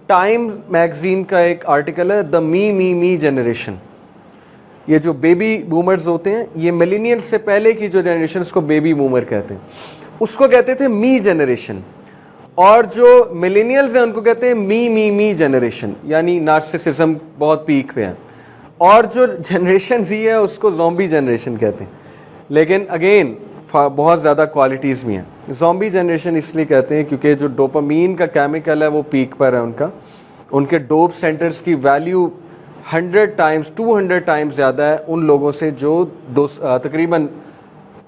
Time magazine का एक article है, द मी जनरेशन। ये जो बेबी बूमर्स होते हैं, ये मिलेनियल्स से पहले की जो जनरेशन, उसको बेबी बूमर कहते हैं, उसको कहते थे मी जनरेशन। और जो मिलेनियल्स हैं उनको कहते हैं मी जनरेशन, यानी नार्सिसिज्म बहुत पीक पे है। और जो जनरेशन जी है उसको ज़ॉम्बी जनरेशन कहते हैं। लेकिन अगेन बहुत ज़्यादा क्वालिटीज़ भी हैं। ज़ॉम्बी जनरेशन इसलिए कहते हैं क्योंकि जो डोपामीन का केमिकल है वो पीक पर है उनका, उनके डोप सेंटर्स की वैल्यू 100 टाइम्स 200 टाइम्स ज़्यादा है उन लोगों से जो तकरीबन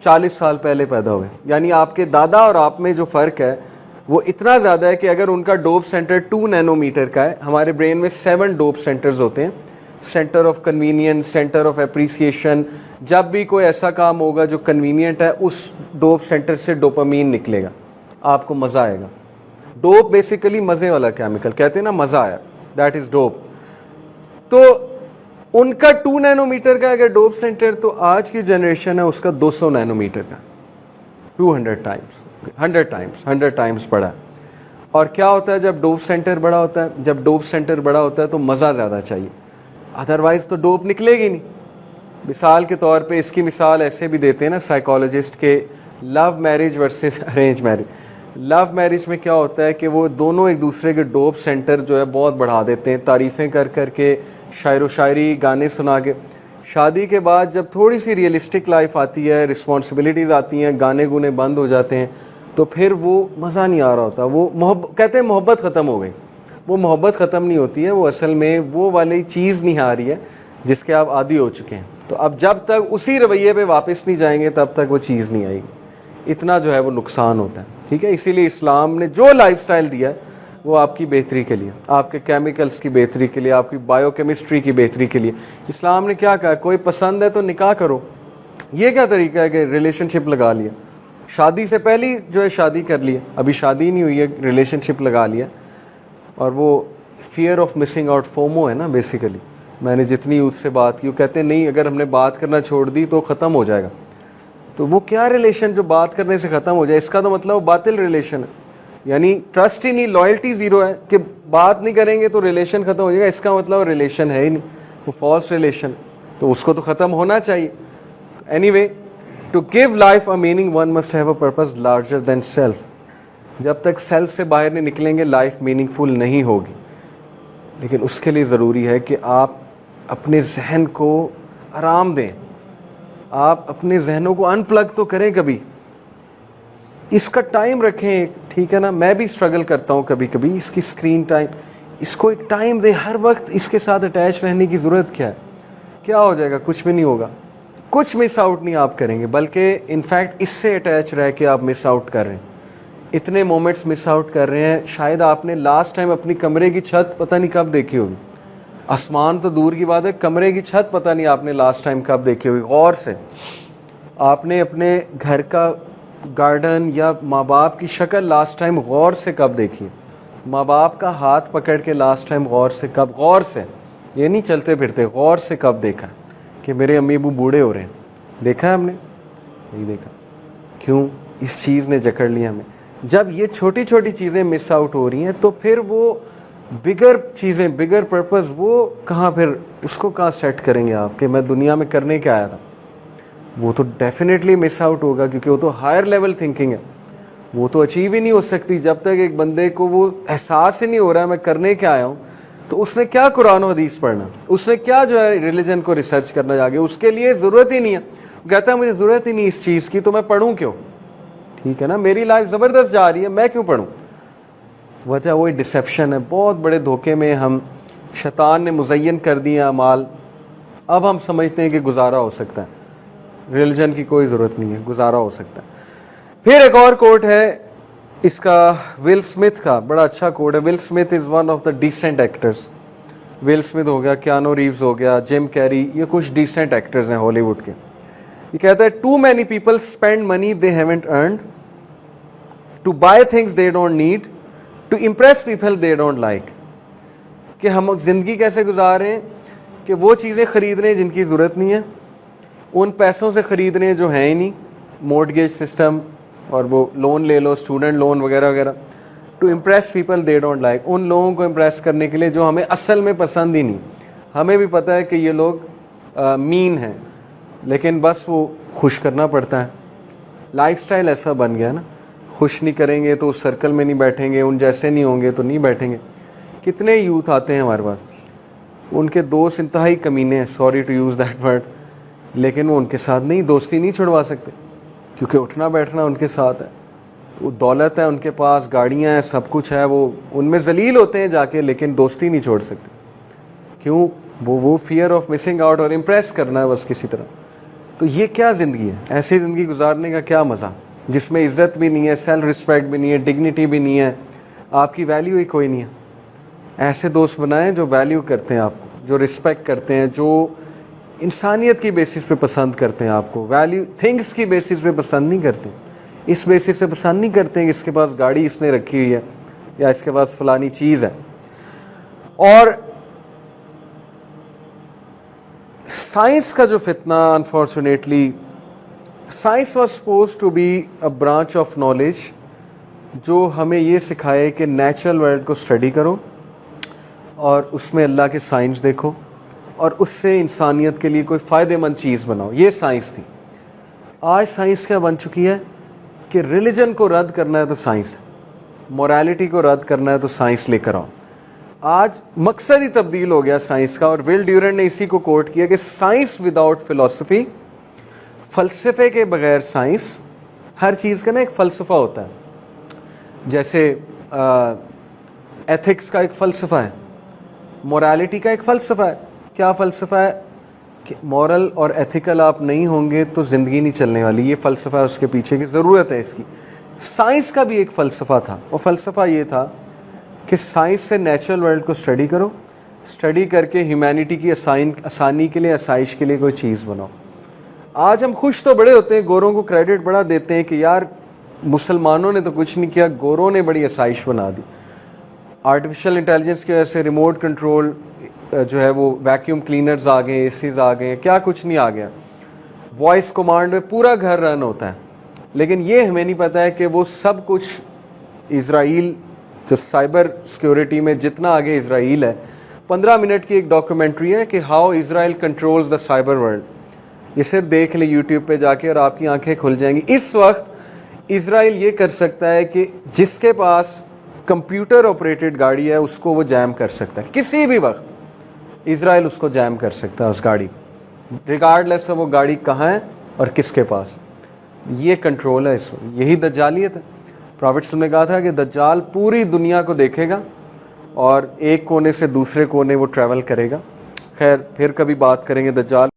40 साल पहले पैदा हुए। यानी आपके दादा और आप में जो फ़र्क है वो इतना ज़्यादा है कि अगर उनका डोप सेंटर 2 नैनोमीटर का है, हमारे ब्रेन में 7 डोप सेंटर्स होते हैं, centre of convenience, centre of appreciation. जब भी कोई ऐसा काम होगा जो कन्वीनियंट है, उस डोप सेंटर से डोपामीन निकलेगा, आपको मज़ा आएगा। डोप बेसिकली मज़े वाला केमिकल, कहते हैं ना मज़ा आया, दैट इज़ डोप। तो उनका 2 नैनोमीटर का अगर डोप सेंटर, तो आज की जनरेशन है उसका 200 नैनोमीटर का, 200 टाइम्स 100 टाइम्स बड़ा है। और क्या होता है जब डोप सेंटर बड़ा होता है? जब डोप सेंटर बड़ा होता है तो मज़ा ज़्यादा चाहिए, अदरवाइज तो डोप निकलेगी नहीं। मिसाल के तौर पे इसकी मिसाल ऐसे भी देते हैं ना साइकोलॉजिस्ट के, love marriage versus arrange marriage. Love marriage में क्या होता है कि वो दोनों एक दूसरे के डोप सेंटर जो है बहुत बढ़ा देते हैं, तारीफ़ें कर कर के, शायर व शायरी, गाने सुना के। शादी के बाद जब थोड़ी सी रियलिस्टिक लाइफ आती है, रिस्पॉन्सिबिलिटीज़ आती हैं, गाने गुने बंद हो जाते हैं, तो फिर वो मज़ा नहीं आ रहा होता। वो कहते हैं मोहब्बत ख़त्म हो गई। वो मोहब्बत ख़त्म नहीं होती है, वो असल में वो वाली चीज़ नहीं आ रही है जिसके आप आदी हो चुके हैं। तो अब जब तक उसी रवैये पे वापस नहीं जाएंगे तब तक वो चीज़ नहीं आएगी। इतना जो है वो नुकसान होता है, ठीक है। इसीलिए इस्लाम ने जो लाइफस्टाइल दिया है वो आपकी बेहतरी के लिए, आपके केमिकल्स की बेहतरी के लिए, आपकी बायोकेमिस्ट्री की बेहतरी के लिए। इस्लाम ने क्या कहा? कोई पसंद है तो निकाह करो। ये क्या तरीका है कि रिलेशनशिप लगा लिया, शादी से पहले ही जो है शादी कर लिया, अभी शादी नहीं हुई है, रिलेशनशिप लगा लिया। और वो fear of missing out, FOMO है ना बेसिकली। मैंने जितनी यूथ से बात की वो कहते हैं नहीं, अगर हमने बात करना छोड़ दी तो ख़त्म हो जाएगा। तो वो क्या रिलेशन जो बात करने से ख़त्म हो जाए? इसका तो मतलब वो बातिल रिलेशन है, यानी ट्रस्ट ही नहीं, लॉयल्टी ज़ीरो है कि बात नहीं करेंगे तो रिलेशन ख़त्म हो जाएगा। इसका मतलब रिलेशन है ही नहीं, वो फॉल्स रिलेशन, तो उसको तो ख़त्म होना चाहिए। Anyway, to give life a meaning one must have a purpose larger than self. जब तक सेल्फ से बाहर नहीं निकलेंगे लाइफ मीनिंगफुल नहीं होगी। लेकिन उसके लिए ज़रूरी है कि आप अपने जहन को आराम दें, आप अपने जहनों को अनप्लग तो करें, कभी इसका टाइम रखें, ठीक है ना। मैं भी स्ट्रगल करता हूँ कभी कभी, इसकी स्क्रीन टाइम, इसको एक टाइम दें। हर वक्त इसके साथ अटैच रहने की ज़रूरत क्या है? क्या हो जाएगा? कुछ भी नहीं होगा, कुछ मिस आउट नहीं आप करेंगे, बल्कि इनफैक्ट इससे अटैच रह के आप मिस आउट कर रहे हैं। इतने मोमेंट्स मिस आउट कर रहे हैं। शायद आपने लास्ट टाइम अपनी कमरे की छत पता नहीं कब देखी होगी, आसमान तो दूर की बात है, कमरे की छत पता नहीं आपने लास्ट टाइम कब देखी होगी। गौर से आपने अपने घर का गार्डन या माँ बाप की शक्ल लास्ट टाइम गौर से कब देखी? माँ बाप का हाथ पकड़ के लास्ट टाइम गौर से कब? गौर से, ये नहीं चलते फिरते, गौर से कब देखा कि मेरे अम्मी अबू बूढ़े हो रहे हैं? देखा है हमने? नहीं देखा। क्यों? इस चीज़ ने जकड़ लिया हमें। जब ये छोटी छोटी चीज़ें मिस आउट हो रही हैं तो फिर वो बिगर चीज़ें, बिगर पर्पस, वो कहाँ, फिर उसको कहाँ सेट करेंगे आप कि मैं दुनिया में करने क्या आया था? वो तो डेफिनेटली मिस आउट होगा, क्योंकि वो तो हायर लेवल थिंकिंग है, वो तो अचीव ही नहीं हो सकती जब तक एक बंदे को वो एहसास ही नहीं हो रहा है मैं करने क्या आया हूँ। तो उसने क्या कुरान और हदीस पढ़ना, उसने क्या जो है रिलीजन को रिसर्च करना जाके, उसके लिए ज़रूरत ही नहीं है। कहता है मुझे ज़रूरत ही नहीं इस चीज़ की, तो मैं पढ़ूँ क्यों? ठीक है ना, मेरी लाइफ ज़बरदस्त जा रही है, मैं क्यों पढ़ूँ? वजह वही डिसेप्शन है। बहुत बड़े धोखे में हम, शैतान ने मुज़य्यन कर दिया अमाल। अब हम समझते हैं कि गुजारा हो सकता है, रिलीजन की कोई ज़रूरत नहीं है, गुजारा हो सकता है। फिर एक और कोट है इसका, विल स्मिथ का, बड़ा अच्छा कोट है। Will Smith is one of the decent actors. Will Smith हो गया, कियानो रीव्स हो गया, जिम कैरी, ये कुछ डिसेंट एक्टर्स हैं हॉलीवुड के। ये कहता है too many people spend money they haven't earned to buy things they don't need to impress people they don't like. कि हम जिंदगी कैसे गुजार रहे हैं कि वो चीज़ें खरीद रहे हैं जिनकी ज़रूरत नहीं है, उन पैसों से खरीद रहे हैं जो हैं ही नहीं, मॉर्टगेज सिस्टम, और वो लोन ले लो, स्टूडेंट लोन वगैरह वगैरह, to impress people they don't like, उन लोगों को इम्प्रेस करने के लिए जो हमें असल में पसंद ही नहीं। हमें भी पता है कि ये लोग मीन हैं, लेकिन बस वो खुश करना पड़ता है। लाइफस्टाइल ऐसा बन गया ना, खुश नहीं करेंगे तो उस सर्कल में नहीं बैठेंगे, उन जैसे नहीं होंगे तो नहीं बैठेंगे। कितने यूथ आते हैं हमारे पास, उनके दोस्त इंतहाई कमीने हैं, sorry to use that word, लेकिन वो उनके साथ नहीं, दोस्ती नहीं छुड़वा सकते, क्योंकि उठना बैठना उनके साथ है। वो दौलत है उनके पास, गाड़ियाँ हैं, सब कुछ है, वो उनमें जलील होते हैं जाके, लेकिन दोस्ती नहीं छोड़ सकते। क्यों? वो फियर ऑफ मिसिंग आउट और इम्प्रेस करना है बस किसी तरह। तो ये क्या ज़िंदगी है? ऐसी ज़िंदगी गुजारने का क्या मज़ा, जिसमें इज़्ज़त भी नहीं है, सेल्फ रिस्पेक्ट भी नहीं है, डिग्निटी भी नहीं है, आपकी वैल्यू ही कोई नहीं है। ऐसे दोस्त बनाएं जो वैल्यू करते हैं आपको, जो रिस्पेक्ट करते हैं, जो इंसानियत की बेसिस पे पसंद करते हैं आपको, वैल्यू थिंग्स की बेसिस पे पसंद नहीं करते। इस बेसिस पे पसंद नहीं करते हैं कि इसके पास गाड़ी इसने रखी हुई है या इसके पास फलानी चीज़ है। और साइंस का जो फितना, unfortunately science was supposed to be a branch of knowledge जो हमें ये सिखाए कि नेचुरल वर्ल्ड को स्टडी करो और उसमें अल्लाह के साइंस देखो और उससे इंसानियत के लिए कोई फ़ायदेमंद चीज़ बनाओ। ये साइंस थी। आज साइंस क्या बन चुकी है कि रिलीजन को रद्द करना है तो साइंस है, मोरालिटी को रद्द करना है तो साइंस लेकर आओ। आज मकसद ही तब्दील हो गया साइंस का, और विल ड्यूरेंट ने इसी को कोट किया कि साइंस विदाउट फिलॉसफी, फ़लसफ़े के बगैर साइंस, हर चीज़ का ना एक फ़लसफ़ा होता है। जैसे एथिक्स का एक फ़लसफ़ा है, मोरालिटी का एक फ़लसफ़ा है। क्या फ़लसफ़ा है? कि मॉरल और एथिकल आप नहीं होंगे तो ज़िंदगी नहीं चलने वाली। ये फ़लसफ़ा है, उसके पीछे की ज़रूरत है इसकी। साइंस का भी एक फ़लसफ़ा था, और फ़लसफ़ा ये था कि साइंस से नेचुरल वर्ल्ड को स्टडी करो, स्टडी करके ह्यूमैनिटी की आसानी के लिए, आसाइश के लिए कोई चीज़ बनाओ। आज हम खुश तो बड़े होते हैं, गोरों को क्रेडिट बड़ा देते हैं कि यार मुसलमानों ने तो कुछ नहीं किया, गोरों ने बड़ी आसाइश बना दी। आर्टिफिशियल इंटेलिजेंस की वजह से रिमोट कंट्रोल जो है वो वैक्यूम क्लीनर्स आ गए, एसीज आ गए, क्या कुछ नहीं आ गया। वॉइस कमांड में पूरा घर रन होता है। लेकिन ये हमें नहीं पता है कि वो सब कुछ इज़राइल जो साइबर सिक्योरिटी में जितना आगे इज़राइल है, 15 मिनट की एक डॉक्यूमेंट्री है कि how Israel controls the cyber world. ये सिर्फ देख ले यूट्यूब पे जाके और आपकी आंखें खुल जाएंगी। इस वक्त इज़राइल ये कर सकता है कि जिसके पास कंप्यूटर ऑपरेटेड गाड़ी है उसको वो जैम कर सकता है, किसी भी वक्त इज़राइल उसको जैम कर सकता है, उस गाड़ी, रिगार्डलेस वो गाड़ी कहाँ है और किसके पास। ये कंट्रोल है इसमें, यही दज्जालियत है। प्रॉफिट ने कहा था कि दज्जाल पूरी दुनिया को देखेगा और एक कोने से दूसरे कोने वो ट्रैवल करेगा। खैर, फिर कभी बात करेंगे दज्जाल।